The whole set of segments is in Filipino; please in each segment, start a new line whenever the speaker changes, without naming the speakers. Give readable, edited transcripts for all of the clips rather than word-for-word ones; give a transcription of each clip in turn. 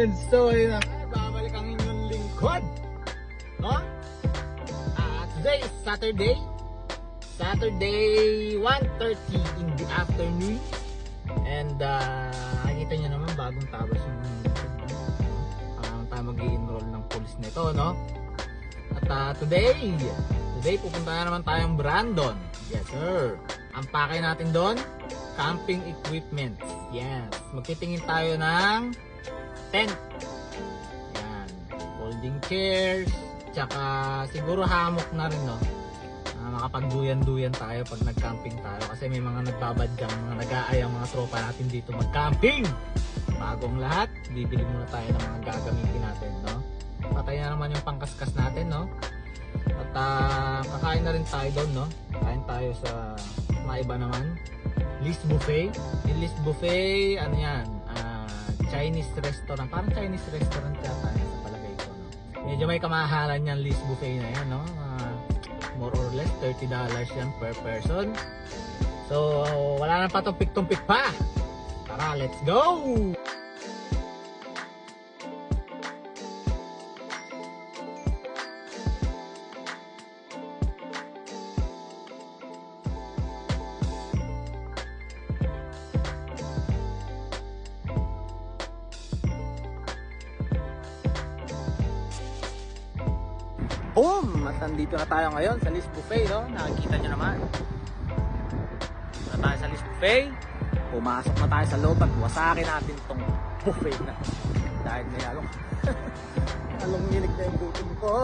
So ayun na, babalik ang inyong lingkod, no? Today is Saturday 1:30 in the afternoon. And nakikita nyo naman bagong tapos yung tayo mag-i-enroll ng police nito, no? At today pupunta na naman tayong Brandon. Yes sir. Ang pakay natin doon, camping equipment. Yes. Magtitingin tayo ng tent. Yan. Folding chairs. Tsaka siguro hammock na rin, no? Makapagduyan-duyan tayo pag nag-camping tayo. Kasi may mga nagbabadyang, mga nag-aayang mga tropa natin dito mag-camping. Bagong lahat, bibili muna tayo ng mga gagamitin natin, no? Patay na naman yung pangkaskas natin, no? At kakain na rin tayo doon, no? Kain tayo sa maiba naman. Liz Buffet. Yung Liz Buffet, ano yan? Chinese restaurant. Parang Chinese restaurant yata sa palagay ko, no? Medyo may kamahalan yan Liz Buffet na yan, no? More or less $30 yan per person. So wala na pa tumpik-tumpik pa. Tara, let's go! Boom! At nandito na tayo ngayon sa Liz Buffet, no? Nakikita nyo naman. Dito na tayo sa Liz Buffet. Pumasok na tayo sa loob at wasakin natin tong buffet na. Dahil may halong nginig na yung gutom ko.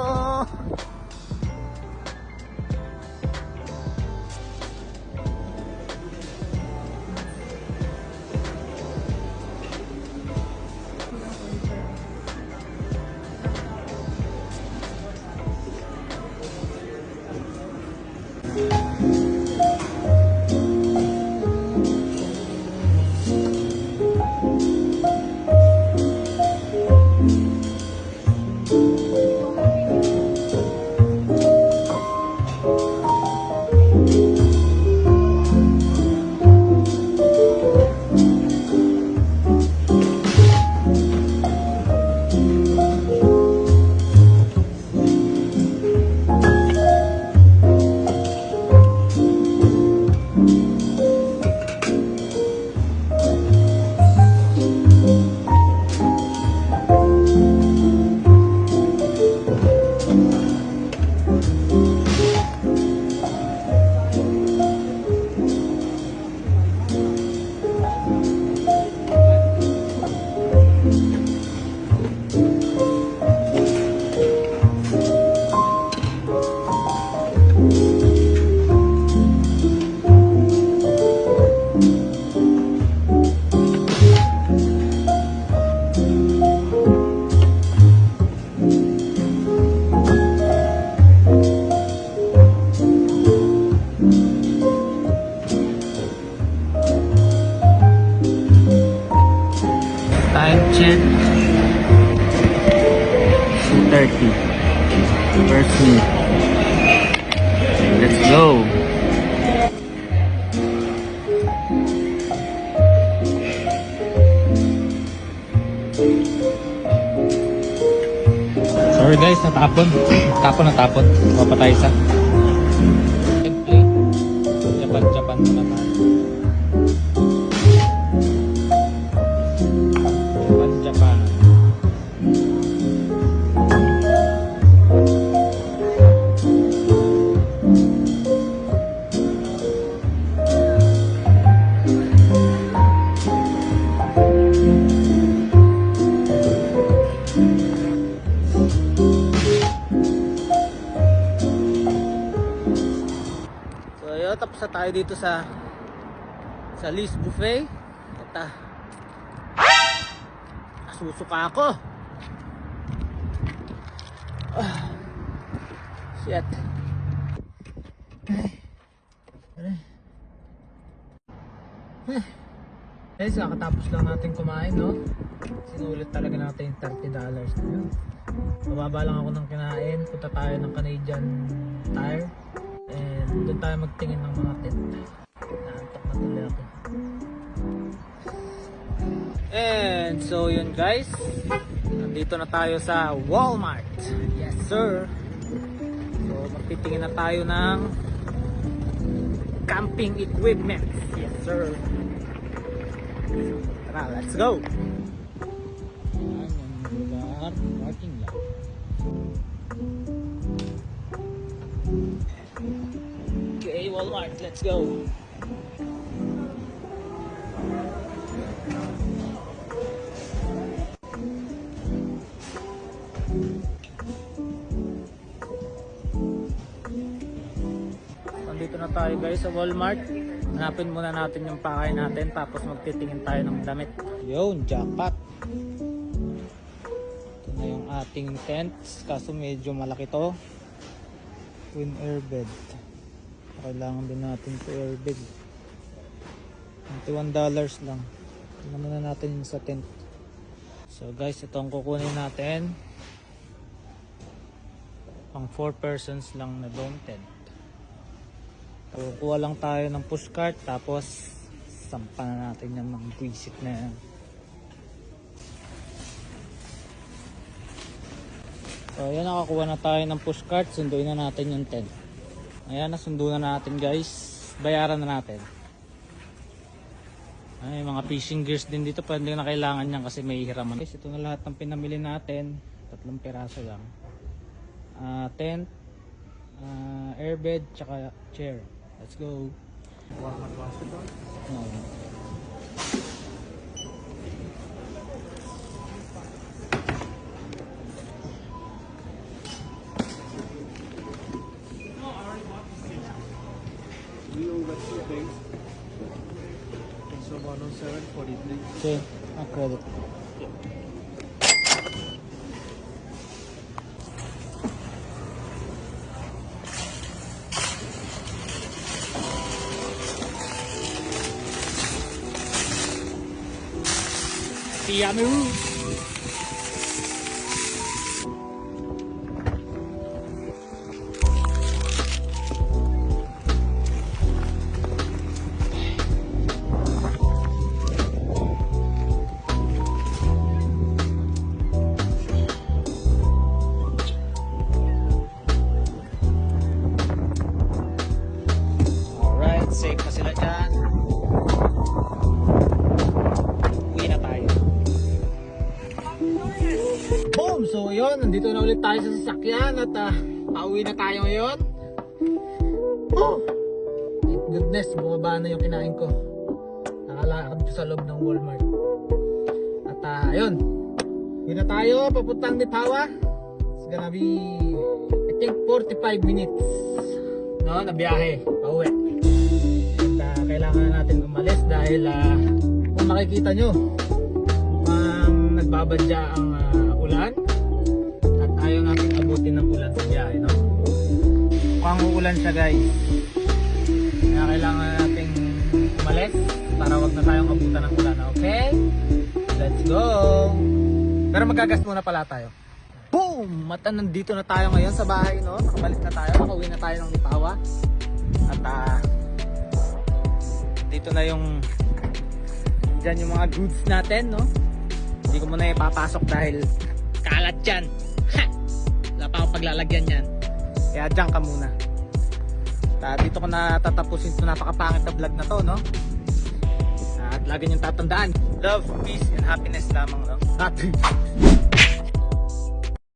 Time check 2:30 first meal. Let's go. Sorry guys, natapon. Mapatay isa. Japan muna tayo. Japan. So ayun, tapos na tayo dito sa Liz Buffet. At susuka ako. Shit. Guys, kakatapos lang natin kumain, no? Sinulit talaga natin yung $30 na yun. Mababa lang ako ng kinain. Punta tayo ng Canadian Tire. And doon tayo magtingin ng mga tent. Naantok na tuloy ako. And so yun guys, nandito na tayo sa Walmart. Yes sir. So magtitingin na tayo ng camping equipment. Yes sir. Tara, let's go. Yan yung lugar, parking lot. Okay, Walmart, let's go. Nandito na tayo guys sa Walmart. Hanapin muna natin yung pakay natin tapos magtitingin tayo ng damit. Yun, jackpot. Ito na yung ating tents, kaso medyo malaki to. Twin airbed. Kailangan din natin to airbed. $21 lang. Tingnan muna natin yung sa tent. So guys, ito ang kukunin natin. Pang 4 persons lang na dome tent. Kukuha lang tayo ng pushcart tapos sampa na natin yung mga basic na yan. So ayan, nakakuha na tayo ng pushcart. Sunduin na natin yung tent. Ayan, nasundo na natin guys. Bayaran na natin. Ay, mga fishing gears din dito. Pwede na kailangan yan kasi may hiraman. Guys, ito na lahat ng pinamili natin. 3 piraso lang. Tent, airbed, tsaka chair. Let's go.
Walmart hospital.
No.
We all got 2 things. So 107.43.
Okay, credit. Piano. Alright, safe na sila dyan. Uwi na tayo. Boom! So yun, nandito na ulit tayo sa sasakyan at pauwi na tayo ngayon. Oh! Thank goodness, bumaba na yung kinain ko. Nakalakad ko sa loob ng Walmart. At ayun, uwi na tayo, papuntang Lipawa. It's gonna be, I think 45 minutes. No, na biyahe, pauwi. And kailangan na natin umalis dahil kung makikita nyo, nagbabadya ang ulan at ayaw natin abutin ng ulan sa biyahe, no? Mukhang uulan siya guys, kaya kailangan natin umalis para wag na tayong abutan ng ulan. Okay, let's go. Pero magagas muna pala tayo. Boom! At nandito na tayo ngayon sa bahay, no? Nakabalik na tayo, nakauwi na tayo ng Lipawa. At dito na yung dyan yung mga goods natin, no? Hindi ko muna ipapasok dahil kalat yan. Ha! Wala pa akong paglalagyan yan. Kaya dyan ka muna. At dito ko na tatapusin ito napakapangit na vlog na to, no? At lagi niyong tatandaan, love, peace, and happiness lamang, no? Happy.